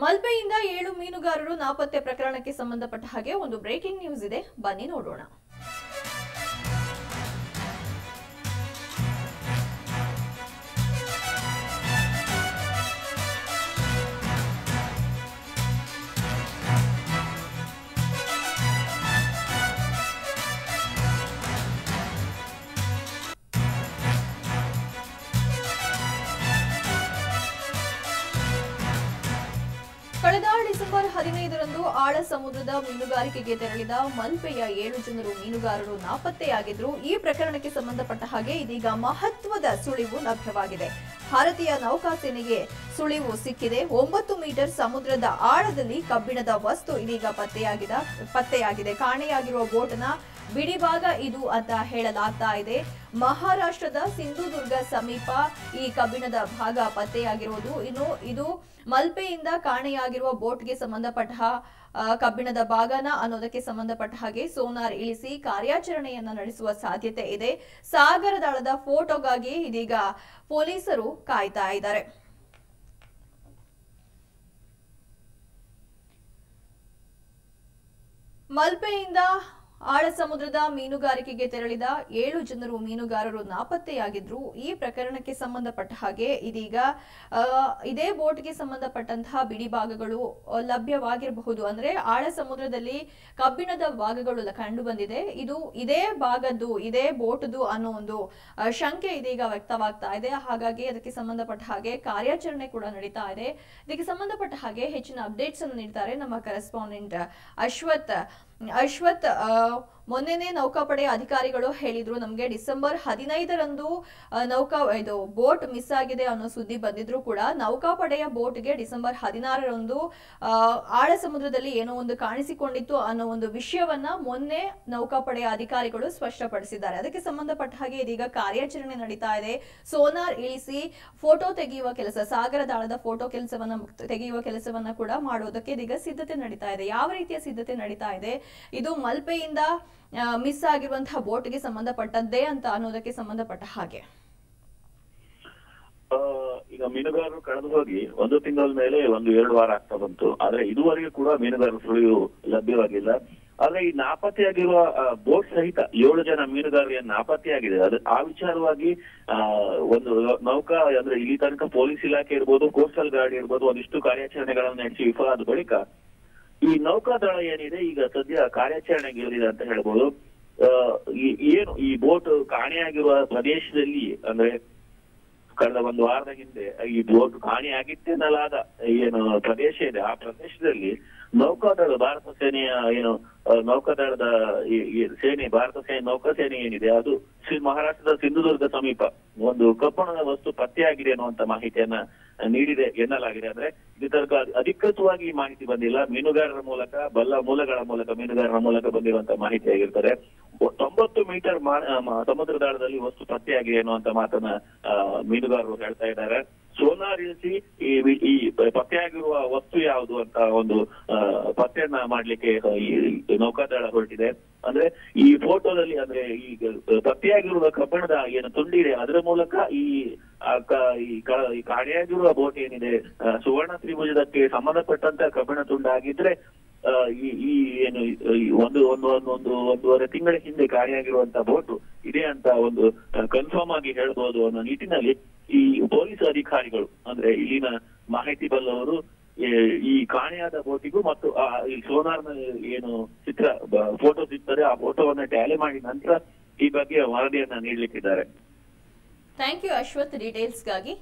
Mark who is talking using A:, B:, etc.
A: ಮಲ್ಪೆಯಿಂದ 7 ಮೀನುಗಾರರು ನಾಪತ್ತೆ ಪ್ರಕರಣಕ್ಕೆ ಸಂಬಂಧಪಟ್ಟ ಹಾಗೆ ಒಂದು ಬ್ರೇಕಿಂಗ್ ನ್ಯೂಸ್ ಇದೆ, ಬನ್ನಿ ನೋಡೋಣ. ಕಳೆದ ಡಿಸೆಂಬರ್ 15ರಂದು ಆಳ ಸಮುದ್ರದ ಮೀನುಗಾರಿಕೆಗೆ ತೆರಳಿದ ಮಲ್ಪೆಯ 7 ಜನರು ಮೀನುಗಾರರು ನಾಪತ್ತೆಯಾಗಿದ್ರು. ಈ ಪ್ರಕರಣಕ್ಕೆ ಸಂಬಂಧಪಟ್ಟ ಹಾಗೆ ಇದೀಗ ಮಹತ್ವದ ಸುಳಿವು ಲಭ್ಯವಾಗಿದೆ. ಭಾರತೀಯ ನೌಕಾಸೇನೆಗೆ ಸುಳಿವು ಸಿಕ್ಕಿದೆ. 9 ಮೀಟರ್ ಸಮುದ್ರದ ಆಳದಲ್ಲಿ ಕಬ್ಬಿಣದ ವಸ್ತು ಇದೀಗ ಪತ್ತೆಯಾಗಿದೆ. ಕಾಣೆಯಾಗಿರುವ ಬೋಟ್ನ ಬಿಡಿಭಾಗ ಇದು ಅಂತ ಹೇಳಲಾಗ್ತಾ ಇದೆ. ಮಹಾರಾಷ್ಟ್ರದ ಸಿಂಧುದುರ್ಗ ಸಮೀಪ ಈ ಕಬ್ಬಿಣದ ಭಾಗ ಪತ್ತೆಯಾಗಿರುವುದು. ಇನ್ನು ಇದು ಮಲ್ಪೆಯಿಂದ ಕಾಣೆಯಾಗಿರುವ ಬೋಟ್ಗೆ ಸಂಬಂಧಪಟ್ಟ ಕಬ್ಬಿಣದ ಭಾಗನ ಅನ್ನೋದಕ್ಕೆ ಸಂಬಂಧಪಟ್ಟ ಹಾಗೆ ಸೋನಾರ್ ಇಳಿಸಿ ಕಾರ್ಯಾಚರಣೆಯನ್ನ ನಡೆಸುವ ಸಾಧ್ಯತೆ ಇದೆ. ಸಾಗರದಾಳದ ಫೋಟೋಗಾಗಿ ಇದೀಗ ಪೊಲೀಸರು ಕಾಯ್ತಾ ಇದ್ದಾರೆ. ಮಲ್ಪೆಯಿಂದ ಆಳ ಸಮುದ್ರದ ಮೀನುಗಾರಿಕೆಗೆ ತೆರಳಿದ 7 ಜನರು ಮೀನುಗಾರರು ನಾಪತ್ತೆಯಾಗಿದ್ರು. ಈ ಪ್ರಕರಣಕ್ಕೆ ಸಂಬಂಧಪಟ್ಟ ಹಾಗೆ ಇದೀಗ ಇದೇ ಬೋಟ್ಗೆ ಸಂಬಂಧಪಟ್ಟಂತಹ ಬಿಡಿಭಾಗಗಳು ಲಭ್ಯವಾಗಿರಬಹುದು. ಅಂದ್ರೆ ಆಳ ಸಮುದ್ರದಲ್ಲಿ ಕಬ್ಬಿಣದ ಭಾಗಗಳು ಕಂಡು ಬಂದಿದೆ. ಇದು ಇದೇ ಭಾಗದ್ದು, ಇದೇ ಬೋಟ್ದು ಅನ್ನೋ ಒಂದು ಶಂಕೆ ಇದೀಗ ವ್ಯಕ್ತವಾಗ್ತಾ ಇದೆ. ಹಾಗಾಗಿ ಅದಕ್ಕೆ ಸಂಬಂಧಪಟ್ಟ ಹಾಗೆ ಕಾರ್ಯಾಚರಣೆ ಕೂಡ ನಡೀತಾ ಇದೆ. ಇದಕ್ಕೆ ಸಂಬಂಧಪಟ್ಟ ಹಾಗೆ ಹೆಚ್ಚಿನ ಅಪ್ಡೇಟ್ಸ್ ಅನ್ನು ನೀಡ್ತಾರೆ ನಮ್ಮ ಕರೆಸ್ಪಾಂಡೆಂಟ್ ಅಶ್ವಥ್. ಮೊನ್ನೆನೇ ನೌಕಾಪಡೆಯ ಅಧಿಕಾರಿಗಳು ಹೇಳಿದ್ರು ನಮಗೆ ಡಿಸೆಂಬರ್ 15ರಂದು ಬೋಟ್ ಮಿಸ್ ಆಗಿದೆ ಅನ್ನೋ ಸುದ್ದಿ ಬಂದಿದ್ರು ಕೂಡ ನೌಕಾಪಡೆಯ ಬೋಟ್ಗೆ ಡಿಸೆಂಬರ್ 16ರಂದು ಆಳ ಸಮುದ್ರದಲ್ಲಿ ಏನೋ ಒಂದು ಕಾಣಿಸಿಕೊಂಡಿತ್ತು ಅನ್ನೋ ಒಂದು ವಿಷಯವನ್ನ ಮೊನ್ನೆ ನೌಕಾಪಡೆಯ ಅಧಿಕಾರಿಗಳು ಸ್ಪಷ್ಟಪಡಿಸಿದ್ದಾರೆ. ಅದಕ್ಕೆ ಸಂಬಂಧಪಟ್ಟ ಹಾಗೆ ಇದೀಗ ಕಾರ್ಯಾಚರಣೆ ನಡೀತಾ ಇದೆ. ಸೋನಾರ್ ಇಳಿಸಿ ಫೋಟೋ ತೆಗೆಯುವ ಕೆಲಸ, ಸಾಗರದಾಳದ ಫೋಟೋ ತೆಗೆಯುವ ಕೆಲಸವನ್ನ ಕೂಡ ಮಾಡೋದಕ್ಕೆ ಇದೀಗ ಸಿದ್ಧತೆ ನಡೀತಾ ಇದೆ. ಯಾವ ರೀತಿಯ ಸಿದ್ಧತೆ ನಡೀತಾ ಇದೆ? ಇದು ಮಲ್ಪೆಯಿಂದ ಮಿಸ್ ಆಗಿರುವಂತಹ ಬೋಟ್ಗೆ ಸಂಬಂಧಪಟ್ಟದ್ದೇ ಅಂತ ಅನ್ನೋದಕ್ಕೆ ಸಂಬಂಧಪಟ್ಟ ಹಾಗೆ
B: ಈಗ ಮೀನುಗಾರರು ಕಳೆದು ಹೋಗಿ 1 ತಿಂಗಳ ಮೇಲೆ 1-2 ವಾರ ಆಗ್ತಾ ಬಂತು. ಆದ್ರೆ ಇದುವರೆಗೂ ಕೂಡ ಮೀನುಗಾರರ ಸುಳಿವು ಲಭ್ಯವಾಗಿಲ್ಲ. ಆದ್ರೆ ಈ ನಾಪತ್ತೆಯಾಗಿರುವ ಬೋಟ್ ಸಹಿತ 7 ಜನ ಮೀನುಗಾರರಿಗೆ ನಾಪತ್ತೆಯಾಗಿದೆ. ಆ ವಿಚಾರವಾಗಿ ಒಂದು ನೌಕಾ ಅಂದ್ರೆ ಇಲ್ಲಿ ತನಕ ಪೊಲೀಸ್ ಇಲಾಖೆ ಇರ್ಬೋದು, ಕೋಸ್ಟಲ್ ಗಾರ್ಡ್ ಇರ್ಬೋದು, ಒಂದಿಷ್ಟು ಕಾರ್ಯಾಚರಣೆಗಳನ್ನು ನಡೆಸಿ ವಿಫಲ ಆದ ಬಳಿಕ ಈ ನೌಕಾದಳ ಏನಿದೆ ಈಗ ಸದ್ಯ ಕಾರ್ಯಾಚರಣೆಗೆ ಇಳಿದಿದೆ ಅಂತ ಹೇಳ್ಬೋದು. ಏನು ಈ ಬೋಟ್ ಕಾಣೆಯಾಗಿರುವ ಪ್ರದೇಶದಲ್ಲಿ ಅಂದ್ರೆ ಕಳೆದ 1 ವಾರದ ಹಿಂದೆ ಈ ಬೋಟ್ ಕಾಣೆಯಾಗಿತ್ತೆನ್ನಲಾದ ಏನು ಪ್ರದೇಶ ಇದೆ, ಆ ಪ್ರದೇಶದಲ್ಲಿ ನೌಕಾದಳ ಭಾರತ ಸೇನೆಯ ಏನು ನೌಕಾದಳದ ಸೇನೆ, ಭಾರತ ಸೇನೆ ನೌಕಾಸೇನೆ ಏನಿದೆ ಅದು ಮಹಾರಾಷ್ಟ್ರದ ಸಿಂಧುದುರ್ಗ ಸಮೀಪ ಒಂದು ಕಬ್ಬಿಣದ ವಸ್ತು ಪತ್ತೆಯಾಗಿದೆ ಅನ್ನುವಂತ ಮಾಹಿತಿಯನ್ನ ನೀಡಿದೆ ಎನ್ನಲಾಗಿದೆ. ಅಂದ್ರೆ ಇದು ತನಕ ಅಧಿಕೃತವಾಗಿ ಈ ಮಾಹಿತಿ ಬಂದಿಲ್ಲ. ಮೀನುಗಾರರ ಮೂಲಕ, ಬಲ್ಲ ಮೂಲಗಳ ಮೂಲಕ, ಮೀನುಗಾರರ ಮೂಲಕ ಬಂದಿರುವಂತಹ ಮಾಹಿತಿ ಆಗಿರ್ತಾರೆ. 90 ಮೀಟರ್ ಸಮುದ್ರದಾಳದಲ್ಲಿ ವಸ್ತು ಪತ್ತೆಯಾಗಿದೆ ಅನ್ನುವಂತ ಮಾತನ್ನ ಮೀನುಗಾರರು ಹೇಳ್ತಾ ಇದ್ದಾರೆ. ಸೋನಾರ್ ಇಳಿಸಿ ಈ ಪತ್ತೆಯಾಗಿರುವ ವಸ್ತು ಯಾವುದು ಅಂತ ಒಂದು ಪತ್ತೆಯನ್ನ ಮಾಡ್ಲಿಕ್ಕೆ ಈ ನೌಕಾದಳ ಹೊರಟಿದೆ. ಅಂದ್ರೆ ಈ ಫೋಟೋದಲ್ಲಿ ಅಂದ್ರೆ ಈ ಪತ್ತೆಯಾಗಿರುವ ಕಬ್ಬಿಣದ ಏನು ತುಂಡಿದೆ ಅದರ ಮೂಲಕ ಈ ಕಾಣೆಯಾಗಿರುವ ಬೋಟ್ ಏನಿದೆ ಸುವರ್ಣ ತ್ರಿಭುಜದಕ್ಕೆ ಸಂಬಂಧಪಟ್ಟಂತ ಕಬ್ಬಿಣ ತುಂಡಾಗಿದ್ರೆ ಈ ಏನು ಒಂದೂವರೆ ತಿಂಗಳ ಹಿಂದೆ ಕಾಣೆಯಾಗಿರುವಂತ ಬೋಟ್ ಇದೆ ಅಂತ ಒಂದು ಕನ್ಫರ್ಮ್ ಆಗಿ ಹೇಳ್ಬೋದು ಅನ್ನೋ ನಿಟ್ಟಿನಲ್ಲಿ ಈ ಪೊಲೀಸ್ ಅಧಿಕಾರಿಗಳು ಅಂದ್ರೆ ಇಲ್ಲಿನ ಮಾಹಿತಿ ಬಲ್ಲವರು ಈ ಕಾಣೆಯಾದ ಬೋಟಿಗೂ ಮತ್ತು ಈ ಸೋನಾರ್ನ ಏನು ಫೋಟೋಸ್ ಇರ್ತದೆ ಆ ಫೋಟೋವನ್ನ ಟ್ಯಾಲಿ ಮಾಡಿ ನಂತರ ಈ ಬಗ್ಗೆ ವರದಿಯನ್ನ ನೀಡಲಿಕ್ಕಿದ್ದಾರೆ.
A: Thank you Ashwath ಡೀಟೇಲ್ಸ್ಗಾಗಿ.